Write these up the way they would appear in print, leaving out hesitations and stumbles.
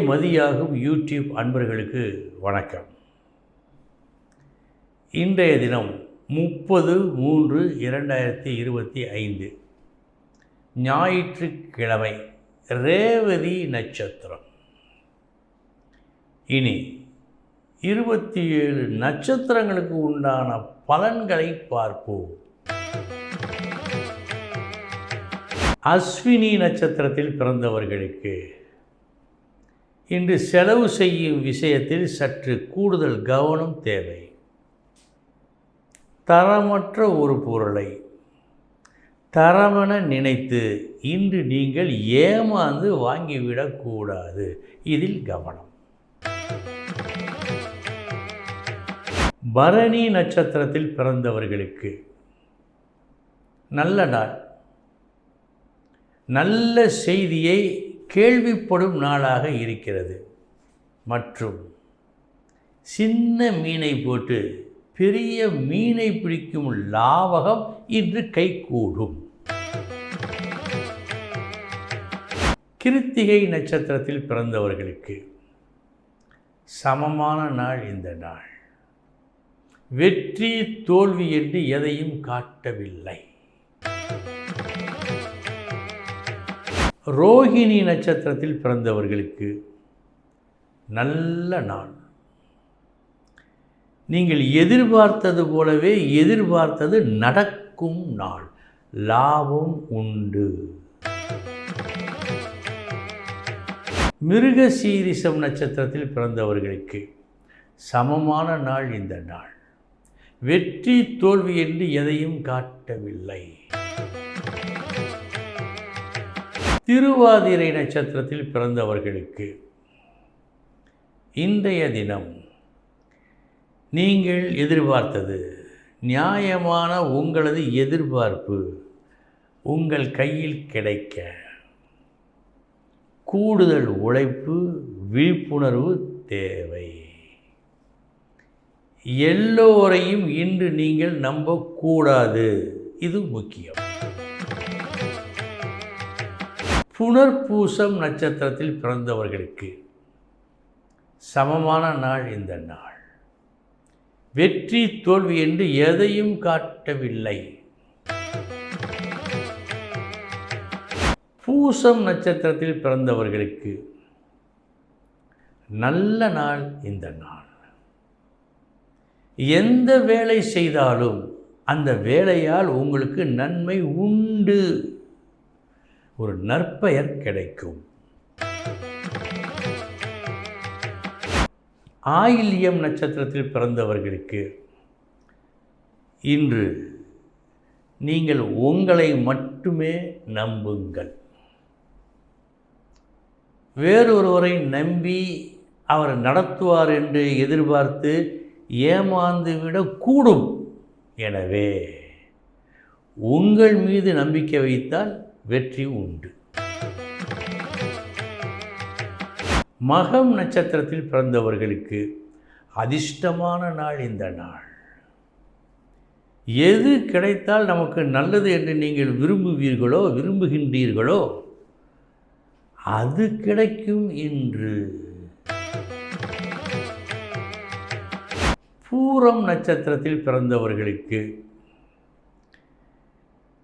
மதியாகும் YouTube அன்பர்களுக்கு வணக்கம். இன்றைய தினம் 30/3/2025 ஞாயிற்றுக்கிழமை, ரேவதி நட்சத்திரம். இனி 27 நட்சத்திரங்களுக்கு உண்டான பலன்களை பார்ப்போம். அஸ்வினி நட்சத்திரத்தில் பிறந்தவர்களுக்கு இன்று செலவு செய்யும் விஷயத்தில் சற்று கூடுதல் கவனம் தேவை. தரமற்ற ஒரு பொருளை தரமென நினைத்து இன்று நீங்கள் ஏமாந்து வாங்கிவிடக்கூடாது. இதில் கவனம். பரணி நட்சத்திரத்தில் பிறந்தவர்களுக்கு நல்ல நாள். நல்ல செய்தியை கேள்விப்படும் நாளாக இருக்கிறது. மற்றும் சின்ன மீனை போட்டு பெரிய மீனை பிடிக்கும் லாபகம் இன்று கைகூடும். கிருத்திகை நட்சத்திரத்தில் பிறந்தவர்களுக்கு சமமான நாள் இந்த நாள். வெற்றி தோல்வி என்று எதையும் காட்டவில்லை. ரோகிணி நட்சத்திரத்தில் பிறந்தவர்களுக்கு நல்ல நாள். நீங்கள் எதிர்பார்த்தது போலவே எதிர்பார்த்தது நடக்கும் நாள். லாபம் உண்டு. மிருகசீரிஷம் நட்சத்திரத்தில் பிறந்தவர்களுக்கு சமமான நாள் இந்த நாள். வெற்றி தோல்வி என்று எதையும் காட்டவில்லை. திருவாதிரை நட்சத்திரத்தில் பிறந்தவர்களுக்கு இன்றைய தினம் நீங்கள் எதிர்பார்த்தது நியாயமான உங்களது எதிர்பார்ப்பு உங்கள் கையில் கிடைக்க கூடுதல் உழைப்பு, விழிப்புணர்வு தேவை. எல்லோரையும் இன்று நீங்கள் நம்பக்கூடாது. இது முக்கியம். புனர்பூசம் நட்சத்திரத்தில் பிறந்தவர்களுக்கு சமமான நாள் இந்த நாள். வெற்றி தோல்வி என்று எதையும் காட்டவில்லை. பூசம் நட்சத்திரத்தில் பிறந்தவர்களுக்கு நல்ல நாள் இந்த நாள். எந்த வேலை செய்தாலும் அந்த வேலையால் உங்களுக்கு நன்மை உண்டு. ஒரு நற்பெயர் கிடைக்கும். ஆயில்யம் நட்சத்திரத்தில் பிறந்தவர்களுக்கு இன்று நீங்கள் உங்களை மட்டுமே நம்புங்கள். வேறொருவரை நம்பி அவர் நடத்துவார் என்று எதிர்பார்த்து ஏமாந்துவிடக்கூடும். எனவே உங்கள் மீது நம்பிக்கை வைத்தால் வெற்றி உண்டு. மகம் நட்சத்திரத்தில் பிறந்தவர்களுக்கு அதிர்ஷ்டமான நாள் இந்த நாள். எது கிடைத்தால் நமக்கு நல்லது என்று நீங்கள் விரும்புகின்றீர்களோ அது கிடைக்கும் இன்று. பூரம் நட்சத்திரத்தில் பிறந்தவர்களுக்கு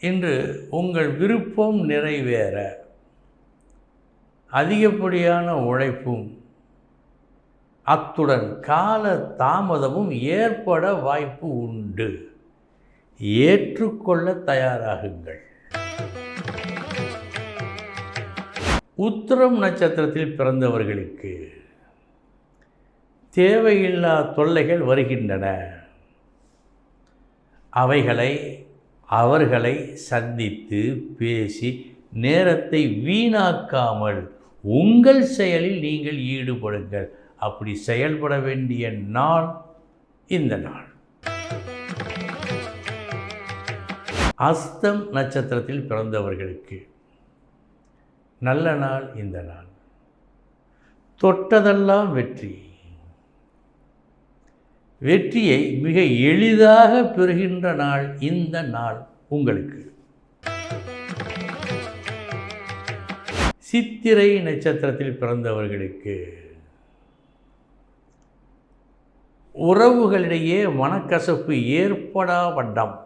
இன்று உங்கள் விருப்பம் நிறைவேற அதிகப்படியான உழைப்பும் அத்துடன் கால தாமதமும் ஏற்பட வாய்ப்பு உண்டு. ஏற்றுக்கொள்ள தயாராகுங்கள். உத்திரம் நட்சத்திரத்தில் பிறந்தவர்களுக்கு தேவையில்லா தொல்லைகள் வருகின்றன. அவர்களை சந்தித்து பேசி நேரத்தை வீணாக்காமல் உங்கள் செயலில் நீங்கள் ஈடுபடுங்கள். அப்படி செயல்பட வேண்டிய நாள் இந்த நாள். அஸ்தம் நட்சத்திரத்தில் பிறந்தவர்களுக்கு நல்ல நாள் இந்த நாள். தொட்டதெல்லாம் வெற்றி. வெற்றியை மிக எளிதாக பெறுகின்ற நாள் இந்த நாள் உங்களுக்கு. சித்திரை நட்சத்திரத்தில் பிறந்தவர்களுக்கு உறவுகளிடையே மனக்கசப்பு ஏற்படா வண்ணம்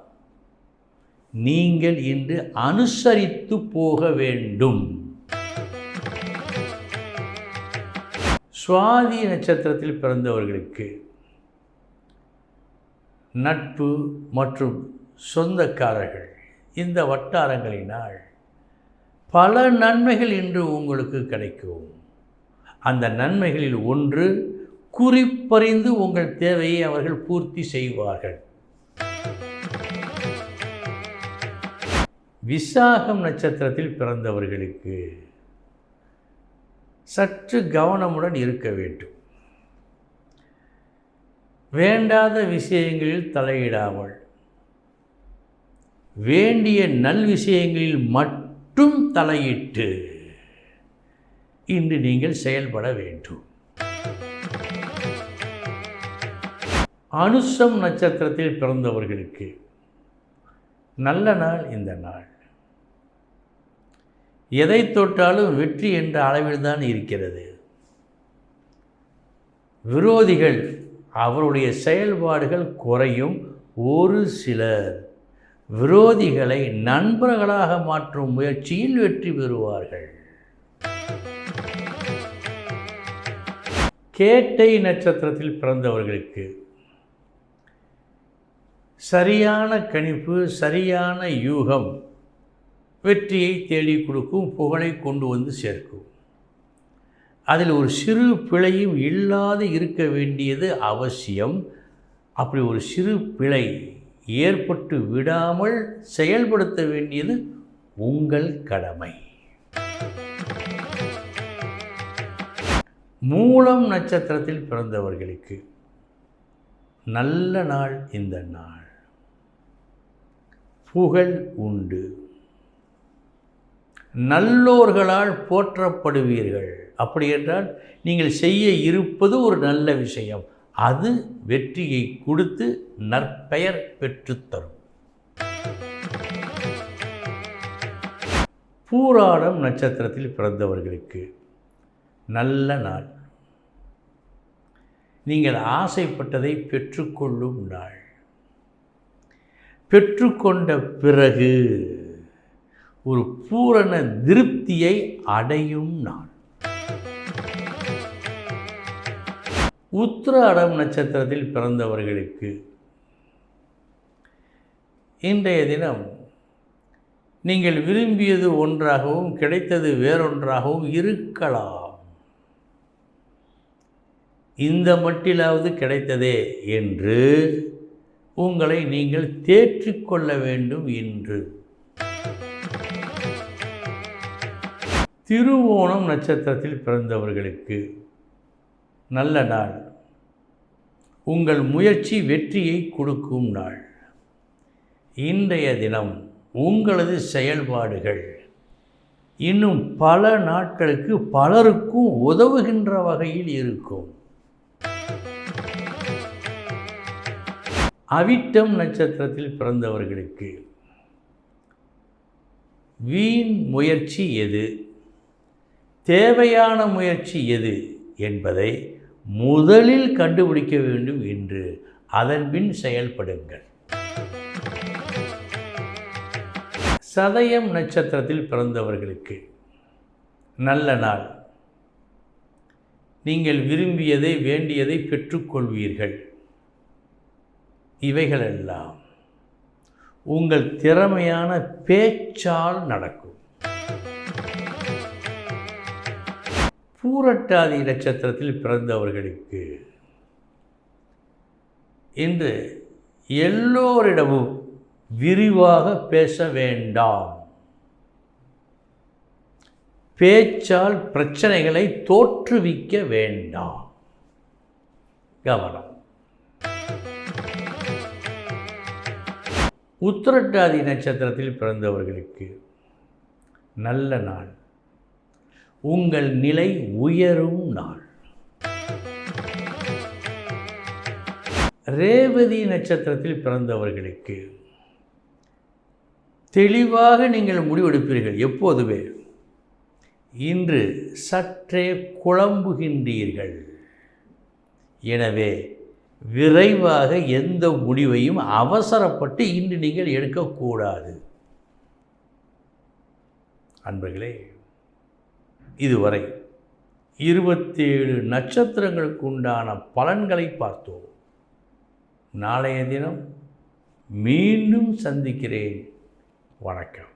நீங்கள் இன்று அனுசரித்து போக வேண்டும். சுவாதி நட்சத்திரத்தில் பிறந்தவர்களுக்கு நட்பு மற்றும் சொந்தக்காரர்கள் இந்த வட்டாரங்களினால் பல நன்மைகள் இன்று உங்களுக்கு கிடைக்கும். அந்த நன்மைகளில் ஒன்று, குறிப்பறிந்து உங்கள் தேவையை அவர்கள் பூர்த்தி செய்வார்கள். விசாகம் நட்சத்திரத்தில் பிறந்தவர்களுக்கு சற்று கவனமுடன் இருக்க வேண்டும். வேண்டாத விஷயங்களில் தலையிடாமல் வேண்டிய நல் விஷயங்களில் மட்டும் தலையிட்டு இன்று நீங்கள் செயல்பட வேண்டும். அனுசம் நட்சத்திரத்தில் பிறந்தவர்களுக்கு நல்ல நாள் இந்த நாள். எதை தொட்டாலும் வெற்றி என்ற அளவில்தான் இருக்கிறது. விரோதிகள் அவருடைய செயல்பாடுகள் குறையும். ஒரு சிலர் விரோதிகளை நண்பர்களாக மாற்றும் முயற்சியில் வெற்றி பெறுவார்கள். கேட்டை நட்சத்திரத்தில் பிறந்தவர்களுக்கு சரியான கணிப்பு, சரியான யூகம் வெற்றியை தேடி கொடுக்கும், புகழை கொண்டு வந்து சேர்க்கும். அதில் ஒரு சிறு பிழையும் இல்லாது இருக்க வேண்டியது அவசியம். அப்படி ஒரு சிறு பிழை ஏற்பட்டு விடாமல் செயல்படுத்த வேண்டியது உங்கள் கடமை. மூலம் நட்சத்திரத்தில் பிறந்தவர்களுக்கு நல்ல நாள் இந்த நாள். புகழ் உண்டு. நல்லோர்களால் போற்றப்படுவீர்கள். அப்படி என்றால் நீங்கள் செய்ய இருப்பது ஒரு நல்ல விஷயம். அது வெற்றியை கொடுத்து நற்பெயர் பெற்றுத்தரும். பூராடம் நட்சத்திரத்தில் பிறந்தவர்களுக்கு நல்ல நாள். நீங்கள் ஆசைப்பட்டதை பெற்றுக்கொள்ளும் நாள். பெற்றுக்கொண்ட பிறகு ஒரு பூரண திருப்தியை அடையும் நாள். உத்திராடம் நட்சத்திரத்தில் பிறந்தவர்களுக்கு இன்றைய தினம் நீங்கள் விரும்பியது ஒன்றாகவும் கிடைத்தது வேறொன்றாகவும் இருக்கலாம். இந்த மட்டிலாவது கிடைத்ததே என்று உங்களை நீங்கள் தேற்றிக்கொள்ள வேண்டும். இன்று திருவோணம் நட்சத்திரத்தில் பிறந்தவர்களுக்கு நல்ல நாள். உங்கள் முயற்சி வெற்றியை கொடுக்கும் நாள். இன்றைய தினம் உங்களது செயல்பாடுகள் இன்னும் பல நாட்களுக்கு பலருக்கும் உதவுகின்ற வகையில் இருக்கும். அவிட்டம் நட்சத்திரத்தில் பிறந்தவர்களுக்கு வீண் முயற்சி எது, தேவையான முயற்சி எது என்பதை முதலில் கண்டுபிடிக்க வேண்டும் என்று அதன்பின் செயல்படுங்கள். சதயம் நட்சத்திரத்தில் பிறந்தவர்களுக்கு நல்ல நாள். நீங்கள் விரும்பியதை வேண்டியதை பெற்றுக்கொள்வீர்கள். இவைகளெல்லாம் உங்கள் திறமையான பேச்சால் நடக்கும். பூரட்டாதி நட்சத்திரத்தில் பிறந்தவர்களுக்கு இன்று எல்லோரிடமும் விரிவாக பேச வேண்டாம். பேச்சால் பிரச்சனைகளை தோற்றுவிக்க வேண்டாம். கவனம். உத்திரட்டாதி நட்சத்திரத்தில் பிறந்தவர்களுக்கு நல்ல நாள். உங்கள் நிலை உயரும் நாள். ரேவதி நட்சத்திரத்தில் பிறந்தவர்களுக்கு தெளிவாக நீங்கள் முடிவெடுப்பீர்கள். எப்போதுமே இன்று சற்றே குழம்புகின்றீர்கள். எனவே விரைவாக எந்த முடிவையும் அவசரப்பட்டு இன்று நீங்கள் எடுக்கக்கூடாது. அன்பர்களே, இதுவரை 27 நட்சத்திரங்களுக்கு உண்டான பலன்களை பார்த்தோம். நாளைய தினம் மீண்டும் சந்திக்கிறேன். வணக்கம்.